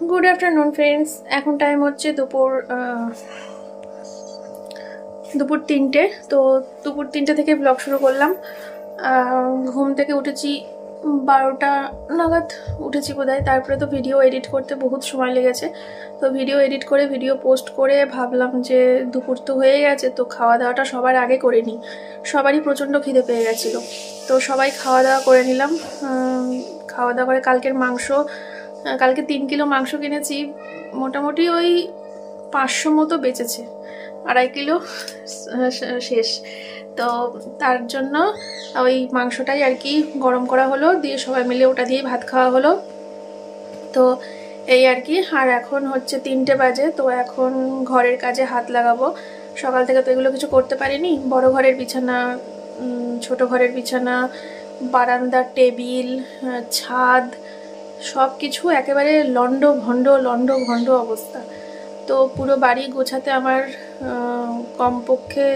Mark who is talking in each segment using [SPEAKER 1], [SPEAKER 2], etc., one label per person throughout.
[SPEAKER 1] Good afternoon friends. এখন time হচ্ছে দুপুর 3টে। তো দুপুর 3টে থেকে ব্লগ শুরু করলাম। ঘুম থেকে উঠেছি 12টা নাগাদ উঠেছি বোধহয়। তারপরে তো ভিডিও এডিট করতে বহুত সময় লেগেছে। তো ভিডিও এডিট করে ভিডিও পোস্ট করে ভাবলাম যে দুপুর তো হয়ে গেছে, তো খাওয়া দাওয়াটা সবার আগে করে নিই। সবারই প্রচণ্ড খিদে পেয়ে গেছিলো, তো সবাই খাওয়া দাওয়া করে নিলাম। খাওয়া দাওয়া করে কালকে 3 কিলো মাংস কিনেছি, মোটামুটি ওই 500 মতো বেঁচেছে, 2.5 কিলো শেষ। তো তার জন্য ওই মাংসটাই আর কি গরম করা হলো, দিয়ে সবাই মিলে ওটা দিয়ে ভাত খাওয়া হলো। তো এই আর কি। আর এখন হচ্ছে 3টে বাজে, তো এখন ঘরের কাজে হাত লাগাবো। সকাল থেকে তো এগুলো কিছু করতে পারিনি। বড় ঘরের বিছানা, ছোট ঘরের বিছানা, বারান্দার টেবিল, ছাদ, সব কিছু একেবারে লন্ড ভন্ড অবস্থা। তো পুরো বাড়ি গোছাতে আমার কমপক্ষে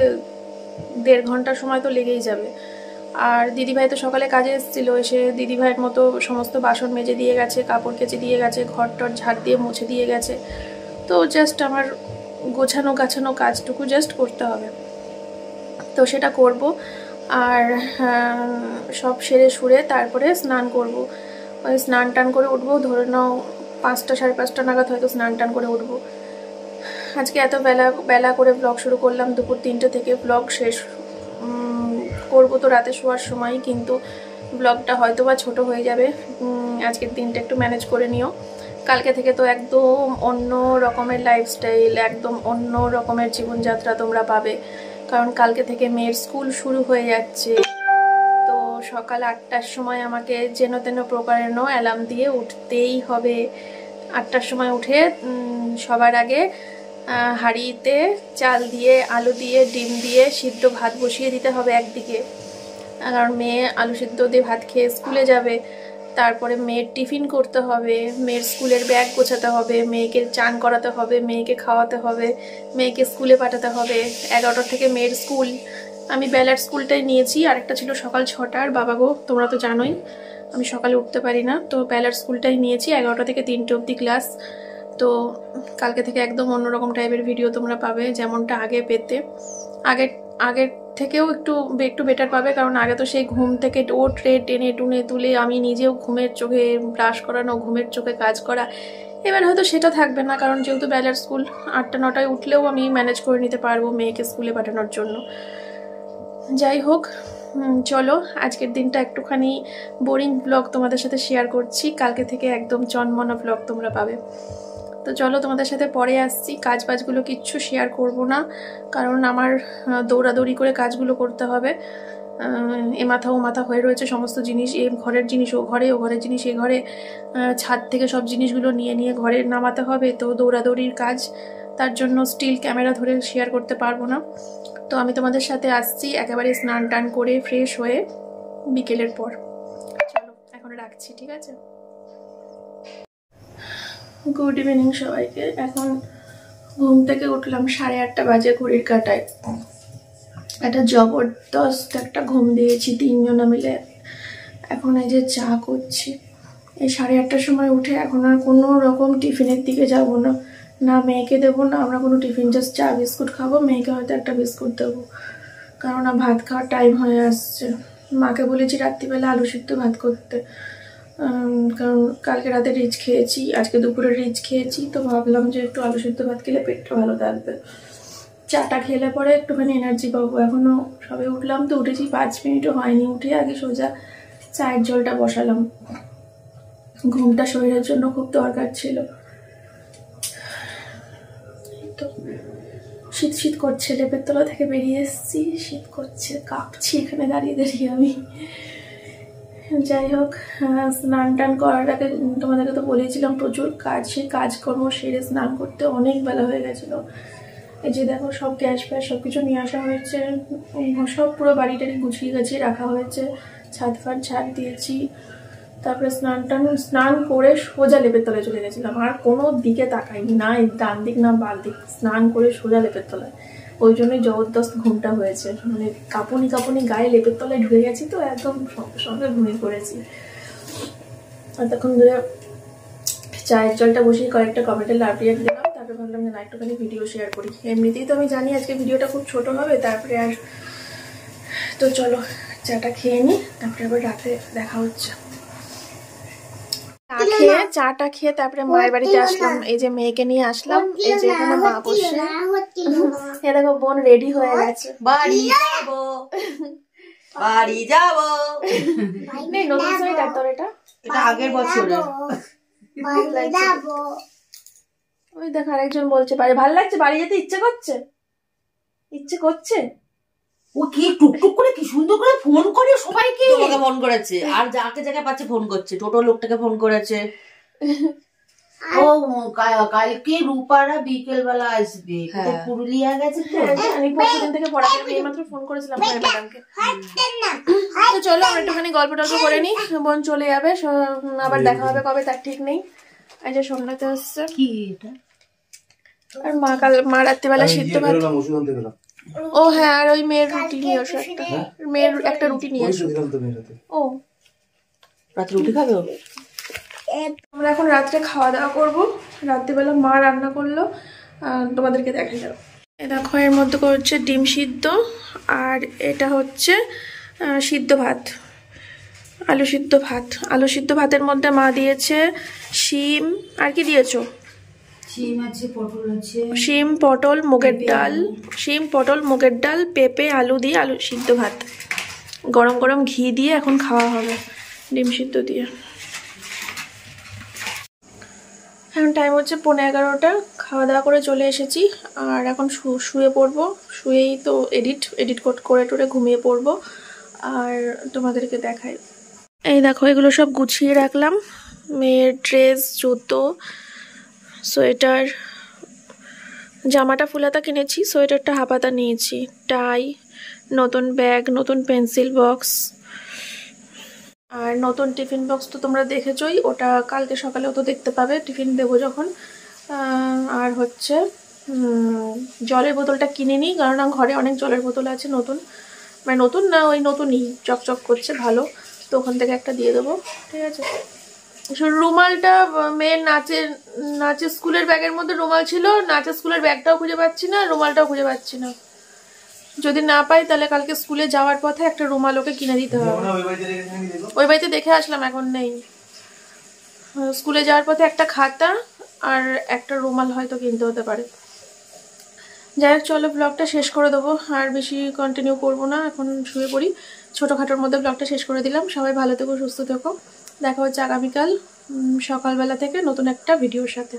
[SPEAKER 1] 1.5 ঘন্টা সময় তো লেগেই যাবে। আর দিদিভাই তো সকালে কাজে এসেছিলো, এসে দিদিভাইয়ের মতো সমস্ত বাসন মেজে দিয়ে গেছে, কাপড় কেচে দিয়ে গেছে, ঘর টর ঝাড় দিয়ে মুছে দিয়ে গেছে। তো জাস্ট আমার গোছানো গাছানো কাজটুকু জাস্ট করতে হবে, তো সেটা করব। আর সব সেরে সুরে তারপরে স্নান করব। ওই স্নান টান করে উঠবো, ধরে নাও 5টা 5:30 নাগাদ হয়তো স্নান টান করে উঠবো। আজকে এত বেলা করে ব্লগ শুরু করলাম, দুপুর 3টে থেকে ব্লগ শেষ করবো তো রাতে শোয়ার সময়, কিন্তু ব্লগটা হয়তো বা ছোটো হয়ে যাবে। আজকের দিনটা একটু ম্যানেজ করে নিও। কালকে থেকে তো একদম অন্য রকমের লাইফস্টাইল, একদম অন্য রকমের জীবনযাত্রা তোমরা পাবে, কারণ কালকে থেকে মেয়ের স্কুল শুরু হয়ে যাচ্ছে। তো সকাল 8টার সময় আমাকে যেন তেন প্রকারেণ অ্যালার্ম দিয়ে উঠতেই হবে। 8টার সময় উঠে সবার আগে হাঁড়িতে চাল দিয়ে, আলু দিয়ে, ডিম দিয়ে সিদ্ধ ভাত বসিয়ে দিতে হবে একদিকে, কারণ মেয়ে আলু সিদ্ধ দিয়ে ভাত খেয়ে স্কুলে যাবে। তারপরে মেয়ের টিফিন করতে হবে, মেয়ের স্কুলের ব্যাগ গোছাতে হবে, মেয়েকে চান করাতে হবে, মেয়েকে খাওয়াতে হবে, মেয়েকে স্কুলে পাঠাতে হবে। 11টা থেকে মেয়ের স্কুল। আমি বেলার স্কুলটাই নিয়েছি, আরেকটা ছিল সকাল 6টার। বাবা গো, তোমরা তো জানোই আমি সকালে উঠতে পারি না, তো বেলার স্কুলটাই নিয়েছি। 11টা থেকে 3টে অবধি ক্লাস। তো কালকে থেকে একদম অন্যরকম টাইপের ভিডিও তোমরা পাবে, যেমনটা আগে পেতে। আগের থেকেও একটু বেটার পাবে, কারণ আগে তো সেই ঘুম থেকে টেনে টুনে তুলে আমি নিজেও ঘুমের চোখে ব্রাশ করানো, ঘুমের চোখে কাজ করা। এবার হয়তো সেটা থাকবে না, কারণ যেহেতু বেলার স্কুল, 8টা 9টায় উঠলেও আমি ম্যানেজ করে নিতে পারবো মেয়েকে স্কুলে পাঠানোর জন্য। যাই হোক, চলো আজকের দিনটা একটুখানি বোরিং ব্লগ তোমাদের সাথে শেয়ার করছি। কালকে থেকে একদম জন্মনা ব্লগ তোমরা পাবে। তো চলো তোমাদের সাথে পরে আসছি। কাজবাজগুলো কিচ্ছু শেয়ার করব না, কারণ আমার দৌড়াদৌড়ি করে কাজগুলো করতে হবে। এ মাথা ও মাথা হয়ে রয়েছে সমস্ত জিনিস, এই ঘরের জিনিস ও ঘরে, ও ঘরের জিনিস এ ঘরে, ছাদ থেকে সব জিনিসগুলো নিয়ে ঘরে নামাতে হবে। তো দৌড়াদৌড়ির কাজ, তার জন্য স্টিল ক্যামেরা ধরে শেয়ার করতে পারবো না। তো আমি তোমাদের সাথে আসছি একেবারে স্নান টান করে ফ্রেশ হয়ে বিকেলের পর। চলো এখন রাখছি, ঠিক আছে? গুড ইভিনিং সবাইকে। এখন ঘুম থেকে উঠলাম 8:30 বাজে ঘড়ির কাঁটায়। একটা জবরদস্ত একটা ঘুম দিয়েছি 3জনে মিলে। এখন এই যে চা করছি। এই 8:30টার সময় উঠে এখন আর কোনো রকম টিফিনের দিকে যাব না, না মেয়েকে দেবো, না আমরা কোনো টিফিন, জাস্ট চা বিস্কুট খাবো। মেয়েকে হয়তো একটা বিস্কুট দেবো, কারণ ভাত খাওয়ার টাইম হয়ে আসছে। মাকে বলেছি রাত্রিবেলা আলু সিদ্ধ ভাত করতে, কারণ কালকে রাতে রিচ খেয়েছি, আজকে দুপুরে রিচ খেয়েছি। তো ভাবলাম যে একটু আলু সিদ্ধ ভাত খেলে পেটটা ভালো থাকবে, চাটা খেলে পরে একটুখানি এনার্জি পাবো। এখনও সবে উঠলাম, তো উঠেছি 5 মিনিটও হয়নি। উঠে আগে সোজা চায়ের জলটা বসালাম। ঘুমটা শরীরের জন্য খুব দরকার ছিল। তো শীত করছে, লেপের তলা থেকে বেরিয়ে এসেছি, শীত করছে, কাঁপছি এখানে দাঁড়িয়ে দাঁড়িয়ে আমি। যাই হোক, স্নান টান করার আগে তোমাদেরকে তো বলেছিলাম প্রচুর কাজ, সেই কাজকর্ম সেরে স্নান করতে অনেক বেলা হয়ে গেছিলো। এই যে দেখো, সব গ্যাস ফ্যাস সব কিছু নিয়ে আসা হয়েছে, সব পুরো বাড়িটাকে গুছিয়ে রাখা হয়েছে, ছাদ ফাদ ঝাড় দিয়েছি। তারপরে স্নান করে সোজা লেপের তলায় চলে গেছিলাম, আর কোনো দিকে তাকাইনি, না ডান দিক না বাম দিক, স্নান করে সোজা লেপের তলায়। ওই জন্যই জবরদস্ত ঘুমটা হয়েছে, মানে কাঁপুনি গায়ে লেপের তলায় ঢুকে গেছি, তো একদম সঙ্গে সঙ্গে ঘুমিয়ে পড়েছি। আর তখন ধরে চায়ের জলটা বসিয়ে কয়েকটা কমেন্টে লাভ রিয়াক্ট দিলাম, তারপরে ভাবলাম যে না একটুখানি ভিডিও শেয়ার করি। এমনিতেই তো আমি জানি আজকে ভিডিওটা খুব ছোট হবে, তারপরে আর তো চলো চাটা খেয়ে নিই, তারপরে আবার রাতে দেখা হচ্ছে। চাটা খেয়ে তারপরে মায়ের বাড়িতে আসলাম। এই যে মেয়েকে নিয়ে আসলাম, এই যে এখানে মা বসে, এ দেখো বোন রেডি হয়ে গেছে।
[SPEAKER 2] বাড়ি যাবো, বাড়ি যাবো।
[SPEAKER 1] নতুন সোয়েটার তোর? এটা
[SPEAKER 2] আগের বছরের।
[SPEAKER 1] ওই দেখো আরেকজন বলছে বাড়ি ভালো লাগছে, বাড়ি যেতে ইচ্ছে করছে, ইচ্ছে করছে।
[SPEAKER 2] ও কি টুকটুক করে কি সুন্দর করে ফোন করে সবাইকে। তোমাকে ফোন করেছে, আর যাকে যাকে পাচ্ছে ফোন করছে, টোটো লোকটাকে ফোন করেছে। ও কালকে রূপারা বিকেল বেলা আসবে, পুরুলিয়া গেছে তো।
[SPEAKER 1] আমি পরশুদিন থেকে পড়াতে এইমাত্র ফোন করেছিলাম ম্যাডামকে। তো চলো আমরা একটুখানি গল্প টল্প করে নিই, বোন চলে যাবে, আবার দেখা হবে কবে তার ঠিক নেই। এই যে সোমনাথে আসছে
[SPEAKER 2] কি এটা,
[SPEAKER 1] আর মা রাত্রিবেলা সিদ্ধ ভাত। ও হ্যাঁ, আর ওই মেয়ের রুটি নিয়ে আসো, মেয়ের একটা রুটি নিয়ে আসো। ও
[SPEAKER 2] রাতে রুটি খাবে?
[SPEAKER 1] আমরা এখন রাত্রে খাওয়া দাওয়া করবো। রাত্রিবেলা মা রান্না করলো, তোমাদেরকে দেখা যাবে। দেখো এর মধ্যে করছে ডিম সিদ্ধ, আর এটা হচ্ছে সিদ্ধ ভাত, আলু সিদ্ধ ভাত। আলু সিদ্ধ ভাতের মধ্যে মা দিয়েছে শিম, আর কি দিয়েছো?
[SPEAKER 2] শিম আছে, পটল আছে,
[SPEAKER 1] শিম পটল মুগের ডাল, শিম পটল মুগের ডাল, পেঁপে আলু দিয়ে আলু সিদ্ধ ভাত। গরম গরম ঘি দিয়ে এখন খাওয়া হবে ডিম সিদ্ধ দিয়ে। এখন টাইম হচ্ছে 11:15, খাওয়া দাওয়া করে চলে এসেছি, আর এখন শুয়ে পড়বো। শুয়েই তো এডিট করে টোরে ঘুমিয়ে পড়বো, আর তোমাদেরকে দেখাই। এই দেখো এগুলো সব গুছিয়ে রাখলাম, মেয়ের ড্রেস, জুতো, সোয়েটার, জামাটা ফুলাতা কিনেছি, সোয়েটারটা হাফাতা নিয়েছি, টাই, নতুন ব্যাগ, নতুন পেন্সিল বক্স, আর নতুন টিফিন বক্স তো তোমরা দেখেছোই, ওটা কালকে সকালেও তো দেখতে পাবে টিফিন দেবো যখন। আর হচ্ছে জলের বোতলটা কিনে নিই, কারণ ঘরে অনেক জলের বোতল আছে, নতুন মানে নতুন না, ওই নতুনই চকচক করছে ভালো, তো ওখান থেকে একটা দিয়ে দেবো, ঠিক আছে। রুমালটা মেয়ের নাচের স্কুলের ব্যাগের মধ্যে রুমাল ছিল, নাচের স্কুলের ব্যাগটাও খুঁজে পাচ্ছি না, রুমালটাও খুঁজে পাচ্ছি না। যদি না পাই তাহলে কালকে স্কুলে যাওয়ার পথে একটা রুমাল ওকে কিনে দিতে হবে। ওই বাড়িতে দেখে আসলাম, এখন নেই। স্কুলে যাওয়ার পথে একটা খাতা আর একটা রুমাল হয়তো কিনতে হতে পারে। যাই হোক চলো ব্লগটা শেষ করে দেবো, আর বেশি কন্টিনিউ করবো না, এখন শুয়ে পড়ি। ছোটোখাটোর মধ্যে ব্লগটা শেষ করে দিলাম। সবাই ভালো থেকো, সুস্থ থেকো, দেখা হচ্ছে আগামীকাল সকালবেলা থেকে নতুন একটা ভিডিওর সাথে।